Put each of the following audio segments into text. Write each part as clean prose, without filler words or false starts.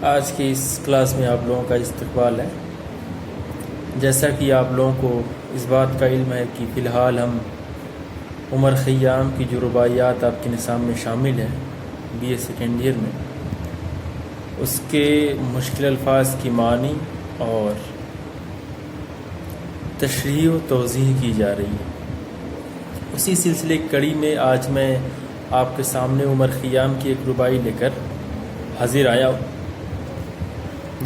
آج کی اس کلاس میں آپ لوگوں کا استقبال ہے۔ جیسا کہ آپ لوگوں کو اس بات کا علم ہے کہ فی الحال ہم عمر خیام کی جو رباعیات آپ کے نصاب میں شامل ہیں BA سیکنڈ ایئر میں، اس کے مشکل الفاظ کی معنی اور تشریح و توضیح کی جا رہی ہے۔ اسی سلسلے کی کڑی میں آج میں آپ کے سامنے عمر خیام کی ایک رباعی لے کر حاضر آیا ہوں۔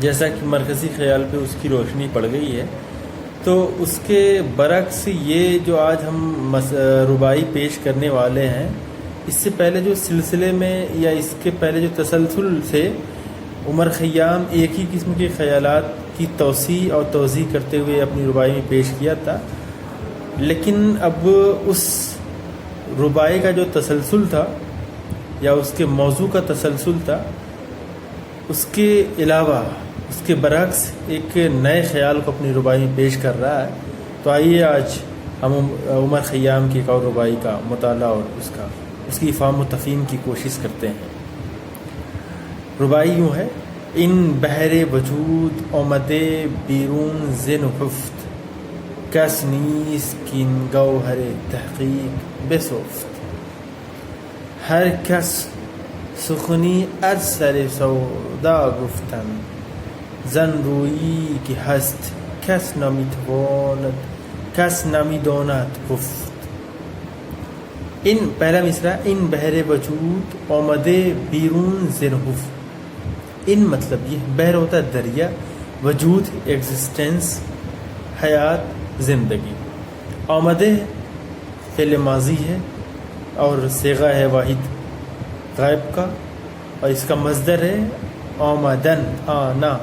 جیسا کہ مرکزی خیال پہ اس کی روشنی پڑ گئی ہے، تو اس کے برعکس یہ جو آج ہم رباعی پیش کرنے والے ہیں، اس سے پہلے جو سلسلے میں یا اس کے پہلے جو تسلسل سے عمر خیام ایک ہی قسم کے خیالات کی توسیع اور توضیح کرتے ہوئے اپنی رباعی میں پیش کیا تھا، لیکن اب اس رباعی کا جو تسلسل تھا یا اس کے موضوع کا تسلسل تھا، اس کے علاوہ اس کے برعکس ایک نئے خیال کو اپنی رباعی میں پیش کر رہا ہے۔ تو آئیے آج ہم عمر خیام کی ایک اور رباعی کا مطالعہ اور اس کی افہام و تفہیم کی کوشش کرتے ہیں۔ رباعی یوں ہے: ان بحر وجود آمده بیرون ز نهفت، کس نیست کاین گوهر تحقیق بسفت. هر کس سخنی از سر سودا گفتن، زن رویی که هست کس نمیداند گفت. این پہلا مصرع، ان بحر وجود آمده بیرون ز نهفت. ان مطلب یہ بحر ہوتا ہے دریا، وجود ایگزسٹنس، حیات زندگی، آمدہ فعل ماضی ہے اور صیغہ ہے واحد غائب کا، اور اس کا مصدر ہے آمدن آنا،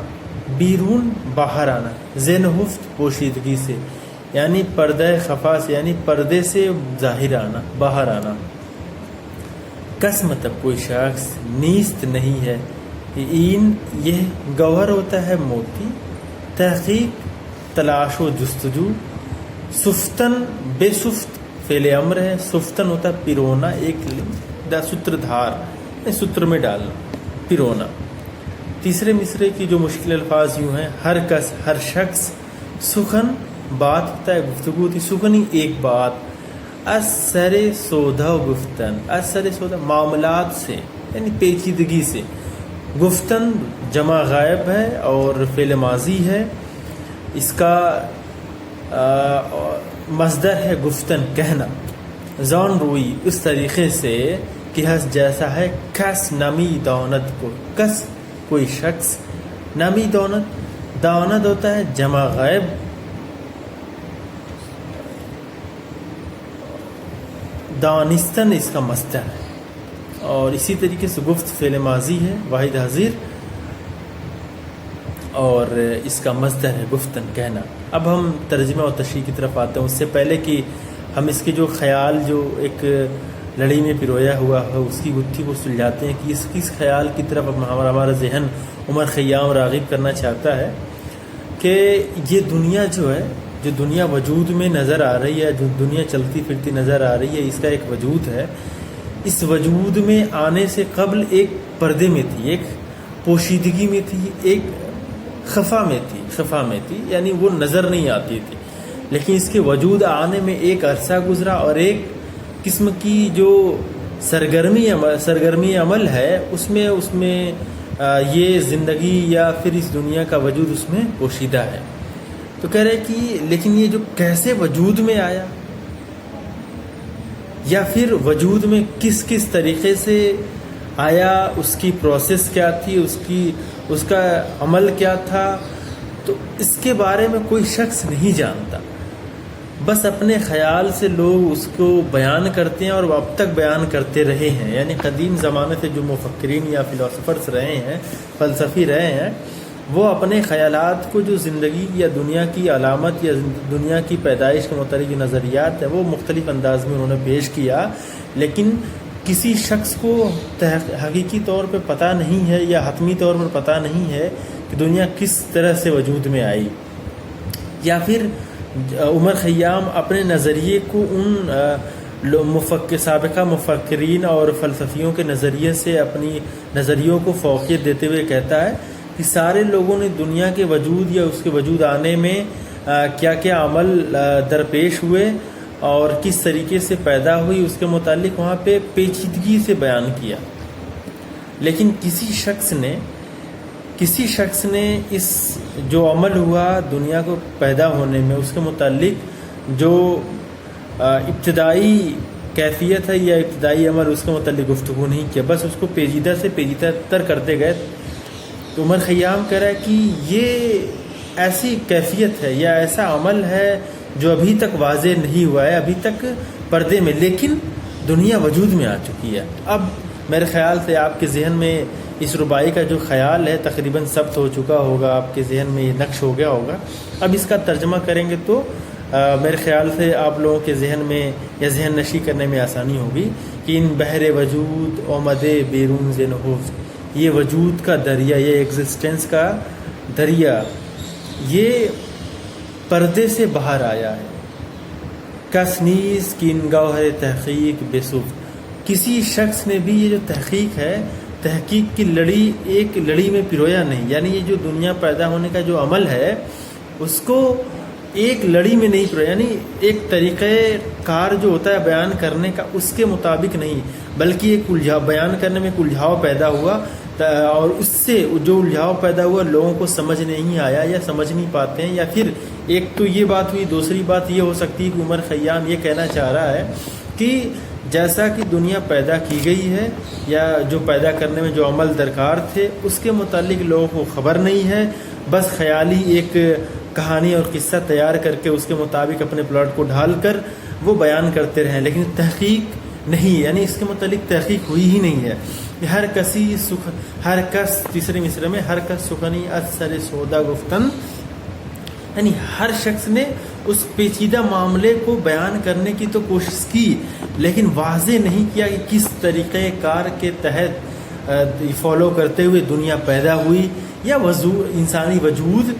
بیرون باہر آنا، ذنحفت پوشیدگی سے، یعنی پردہ خفا سے، یعنی پردے سے ظاہر آنا، باہر آنا۔ کس مطلب کوئی شخص، نیست نہیں ہے، این یہ گوہر ہوتا ہے موتی، تحقیق تلاش و جستجو، سفتن بے سفت فعل امر ہے، سفتن ہوتا ہے پیرونا، ایک ستر دھار ستر میں ڈالنا، پیرونا۔ تیسرے مصرعے کی جو مشکل الفاظ یوں ہیں: ہر کس ہر شخص، سخن بات ہوتا ہے گفتگو ہوتی، سخنی ایک بات، از سر سودا گفتن، از سر سودا معاملات سے یعنی پیچیدگی سے، گفتن جمع غائب ہے اور فعل ماضی ہے، اس کا مصدر ہے گفتن کہنا، زان روئی اس طریقے سے کہ ہس جیسا ہے، کس نمی دانت کو، کس کوئی شخص، نمی دانت، دانت ہوتا ہے جمع غائب، دانستن اس کا مصدر ہے، اور اسی طریقے سے گفت فعل ماضی ہے واحد حاضر، اور اس کا مصدر ہے گفتن کہنا۔ اب ہم ترجمہ و تشریح کی طرف آتے ہیں، اس سے پہلے کہ ہم اس کے جو خیال جو ایک لڑی میں پرویا ہوا ہے اس کی گتھی کو سلجھاتے ہیں کہ اس کس خیال کی طرف ہمارا ذہن عمر خیام راغب کرنا چاہتا ہے کہ یہ دنیا جو ہے، جو دنیا وجود میں نظر آ رہی ہے، جو دنیا چلتی پھرتی نظر آ رہی ہے، اس کا ایک وجود ہے، اس وجود میں آنے سے قبل ایک پردے میں تھی، ایک پوشیدگی میں تھی، ایک خفا میں تھی، یعنی وہ نظر نہیں آتی تھی، لیکن اس کے وجود آنے میں ایک عرصہ گزرا، اور ایک قسم کی جو سرگرمی عمل ہے اس میں یہ زندگی یا پھر اس دنیا کا وجود اس میں پوشیدہ ہے۔ تو کہہ رہے کہ لیکن یہ جو کیسے وجود میں آیا، یا پھر وجود میں کس طریقے سے آیا، اس کی پروسیس کیا تھی، اس کا عمل کیا تھا، تو اس کے بارے میں کوئی شخص نہیں جانتا، بس اپنے خیال سے لوگ اس کو بیان کرتے ہیں اور وہ اب تک بیان کرتے رہے ہیں، یعنی قدیم زمانے سے جو مفکرین یا فلاسفرز رہے ہیں، فلسفی رہے ہیں، وہ اپنے خیالات کو جو زندگی یا دنیا کی علامت یا دنیا کی پیدائش کے متعلق جو نظریات ہیں وہ مختلف انداز میں انہوں نے پیش کیا، لیکن کسی شخص کو حقیقی طور پہ پتہ نہیں ہے یا حتمی طور پر پتہ نہیں ہے کہ دنیا کس طرح سے وجود میں آئی، یا پھر عمر خیام اپنے نظریے کو ان سابقہ مفکرین اور فلسفیوں کے نظریے سے اپنی نظریوں کو فوقیت دیتے ہوئے کہتا ہے کہ سارے لوگوں نے دنیا کے وجود یا اس کے وجود آنے میں کیا کیا عمل درپیش ہوئے اور کس طریقے سے پیدا ہوئی، اس کے متعلق وہاں پہ پیچیدگی سے بیان کیا. لیکن کسی شخص نے اس جو عمل ہوا دنیا کو پیدا ہونے میں، اس کے متعلق جو ابتدائی کیفیت ہے یا ابتدائی عمل، اس کے متعلق گفتگو نہیں کیا، بس اس کو پیچیدہ سے پیچیدہ تر کرتے گئے. تو عمر خیام کہہ رہا ہے کہ یہ ایسی کیفیت ہے یا ایسا عمل ہے جو ابھی تک واضح نہیں ہوا ہے، ابھی تک پردے میں، لیکن دنیا وجود میں آ چکی ہے. اب میرے خیال سے آپ کے ذہن میں اس ربائی کا جو خیال ہے تقریباً ثبت ہو چکا ہوگا، آپ کے ذہن میں یہ نقش ہو گیا ہوگا. اب اس کا ترجمہ کریں گے تو میرے خیال سے آپ لوگوں کے ذہن میں یا ذہن نشی کرنے میں آسانی ہوگی کہ ان بحر وجود آمد بیرون ز نہفت، یہ وجود کا دریا، یہ ایگزسٹنس کا دریا، یہ پردے سے باہر آیا ہے. کس نیز کی انگاہ تحقیق بے صف، کسی شخص نے بھی یہ جو تحقیق ہے، تحقیق کی لڑی ایک لڑی میں پرویا نہیں. یعنی یہ جو دنیا پیدا ہونے کا جو عمل ہے اس کو ایک لڑی میں نہیں پرویا، یعنی ایک طریقہ کار جو ہوتا ہے بیان کرنے کا اس کے مطابق نہیں، بلکہ ایک بیان کرنے میں ایک الجھاؤ پیدا ہوا، اور اس سے جو الجھاؤ پیدا ہوا لوگوں کو سمجھ نہیں آیا یا سمجھ نہیں پاتے ہیں. یا پھر ایک تو یہ بات ہوئی، دوسری بات یہ ہو سکتی ہے کہ عمر خیام یہ کہنا چاہ رہا ہے کہ جیسا کہ دنیا پیدا کی گئی ہے یا جو پیدا کرنے میں جو عمل درکار تھے اس کے متعلق لوگوں کو خبر نہیں ہے، بس خیالی ایک کہانی اور قصہ تیار کر کے اس کے مطابق اپنے پلاٹ کو ڈھال کر وہ بیان کرتے رہیں، لیکن تحقیق نہیں، یعنی اس کے متعلق تحقیق ہوئی ہی نہیں ہے. ہر کس تیسرے مصرے میں ہر کس سخنی از سر سودا گفتن، یعنی ہر شخص نے اس پیچیدہ معاملے کو بیان کرنے کی تو کوشش کی، لیکن واضح نہیں کیا کہ کس طریقہ کار کے تحت فالو کرتے ہوئے دنیا پیدا ہوئی یا انسانی وجود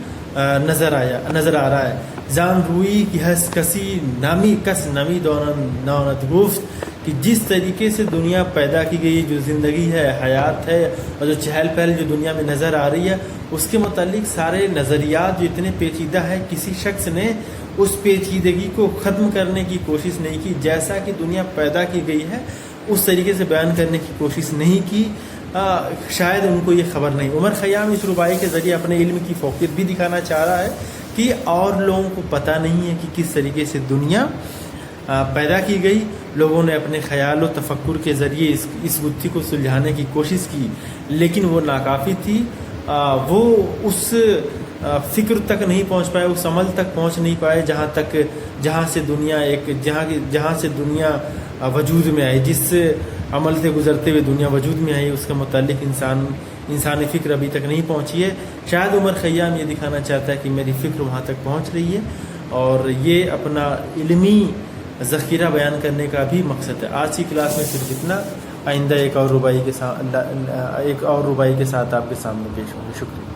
نظر آ رہا ہے. جان روئی کی ہس کسی نامی کس نمی دونت گفت، کہ جس طریقے سے دنیا پیدا کی گئی، جو زندگی ہے، حیات ہے، اور جو چہل پہل جو دنیا میں نظر آ رہی ہے، اس کے متعلق سارے نظریات جو اتنے پیچیدہ ہے، کسی شخص نے اس پیچیدگی کو ختم کرنے کی کوشش نہیں کی. جیسا کہ دنیا پیدا کی گئی ہے اس طریقے سے بیان کرنے کی کوشش نہیں کی. شاید ان کو یہ خبر نہیں. عمر خیام اس ربائی کے ذریعے اپنے علم کی فوقیت بھی دکھانا چاہ رہا ہے کہ اور لوگوں کو پتہ نہیں ہے کہ کس طریقے سے دنیا پیدا کی گئی. لوگوں نے اپنے خیال و تفکر کے ذریعے اس گتھی کو سلجھانے کی کوشش کی، لیکن وہ ناکافی تھی. وہ اس فکر تک نہیں پہنچ پائے، اس عمل تک پہنچ نہیں پائے جہاں سے دنیا وجود میں آئی، جس عمل سے گزرتے ہوئے دنیا وجود میں آئی، اس کے متعلق انسانی فکر ابھی تک نہیں پہنچی ہے. شاید عمر خیام یہ دکھانا چاہتا ہے کہ میری فکر وہاں تک پہنچ رہی ہے، اور یہ اپنا علمی ذخیرہ بیان کرنے کا بھی مقصد ہے. آج کی کلاس میں صرف اتنا. آئندہ ایک اور ربائی کے ساتھ آپ کے سامنے پیش ہوں گے. شکریہ.